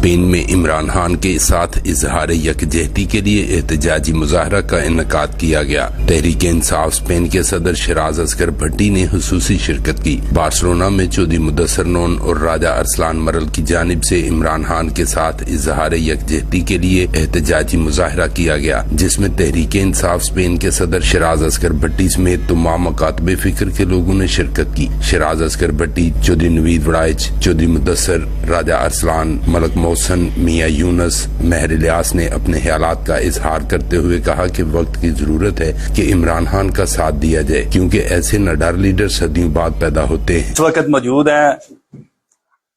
Spain میں عمران خان کے ساتھ اظہار یکجہتی کے لیے احتجاجی مظاہرہ کا انعقاد کیا گیا۔ تحریک انصاف اسپین کے صدر شیراز اصغر بھٹی نے خصوصی شرکت کی۔ بارسلونا میں چودھری مدثر نون اور راجہ ارسلان مرل کی جانب سے عمران خان کے ساتھ اظہار یکجہتی کے لیے احتجاجی مظاہرہ کیا گیا، جس میں تحریک انصاف اسپین کے صدر شیراز اصغر بھٹی سمیت تمام مکاتب فکر کے لوگوں نے شرکت کی۔ شیراز اصغر بھٹی، چودھری نوید وڑائچ، چودھری مدثر، راجہ ارسلان، ملک محسن، میاں یونس، مہر الیاس نے اپنے خیالات کا اظہار کرتے ہوئے کہا کہ وقت کی ضرورت ہے کہ عمران خان کا ساتھ دیا جائے، کیونکہ ایسے نڈر لیڈر صدیوں بعد پیدا ہوتے ہیں۔ اس وقت موجود ہیں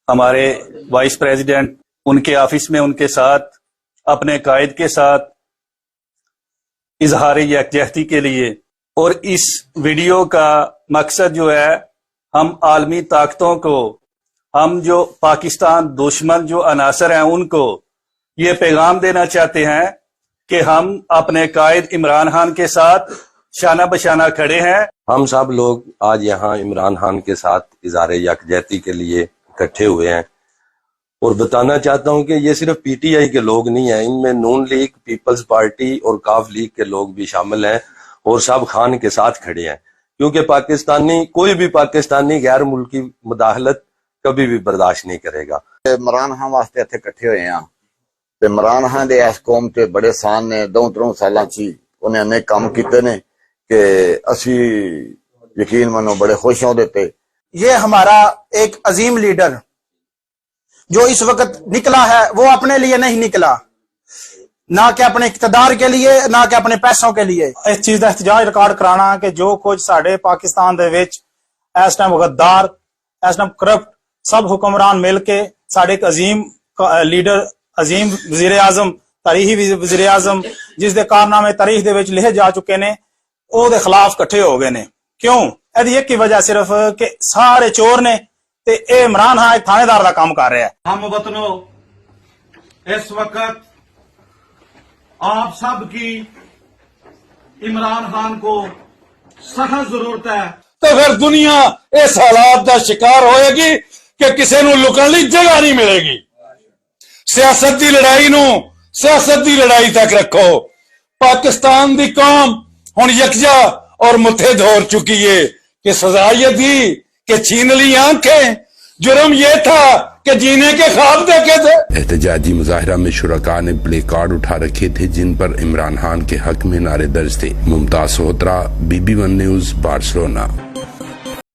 ہمارے وائس پریزیڈنٹ، ان کے آفس میں ان کے ساتھ اپنے قائد کے ساتھ اظہار یکجہتی کے لیے، اور اس ویڈیو کا مقصد جو ہے ہم عالمی طاقتوں کو، ہم جو پاکستان دشمن جو عناصر ہیں ان کو یہ پیغام دینا چاہتے ہیں کہ ہم اپنے قائد عمران خان کے ساتھ شانہ بشانہ کھڑے ہیں۔ ہم سب لوگ آج یہاں عمران خان کے ساتھ اظہار یکجہتی کے لیے اکٹھے ہوئے ہیں، اور بتانا چاہتا ہوں کہ یہ صرف پی ٹی آئی کے لوگ نہیں ہیں، ان میں نون لیگ، پیپلز پارٹی اور کاف لیگ کے لوگ بھی شامل ہیں، اور سب خان کے ساتھ کھڑے ہیں، کیونکہ کوئی بھی پاکستانی غیر ملکی مداخلت کبھی بھی برداشت نہیں کرے گا۔ عمران خان واسطے اتنے کٹھے ہوئے ہیں تے عمران خان دے اس قوم تے بڑے سان نے 2-3 سالاں چی انہیں انیک کام کیتے نے کہ اسی یقین منو بڑے خوش ہوں دیتے۔ یہ ہمارا ایک عظیم لیڈر جو اس وقت نکلا ہے وہ اپنے لیے نہیں نکلا، نہ کہ اپنے اقتدار کے لیے، نہ کہ اپنے پیسوں کے لیے۔ اس چیز کا احتجاج ریکارڈ کرانا کہ جو کچھ ساڈے پاکستان دے وچ اس ٹائم غدار، اس ٹائم کرپٹ سب حکمران مل کے ساڈے ایک عظیم لیڈر، عظیم وزیر اعظم، تاریخی وزیر اعظم جس دے کارنامے تاریخ دے وچ لکھے جا چکے نے، او دے خلاف کٹھے ہو گئے نے۔ کیوں؟ ایدی ایک کی وجہ صرف کہ سارے چور نے تے اے عمران خان ایک تھانے دار دا کام کر رہا ہے۔ ہم وطنوں، اس وقت آپ سب کی عمران خان کو سخت ضرورت ہے۔ تو پھر دنیا اس حالات دا شکار ہوئے گی کہ کسی نو لکن لی جگہ نہیں ملے گی۔ سیاست دی لڑائی نو سیاست دی لڑائی تک رکھو۔ پاکستان دی قوم ہن یکجا اور متحد ہو چکی ہے کہ سزا یہ تھی کہ چھین لی آنکھیں، جرم یہ تھا کہ جینے کے خواب دیکھے تھے۔ احتجاجی مظاہرہ میں شرکاء نے پلے کارڈ اٹھا رکھے تھے جن پر عمران خان کے حق میں نعرے درج تھے۔ ممتاز سہوترا، BB1 نیوز، بارسلونا۔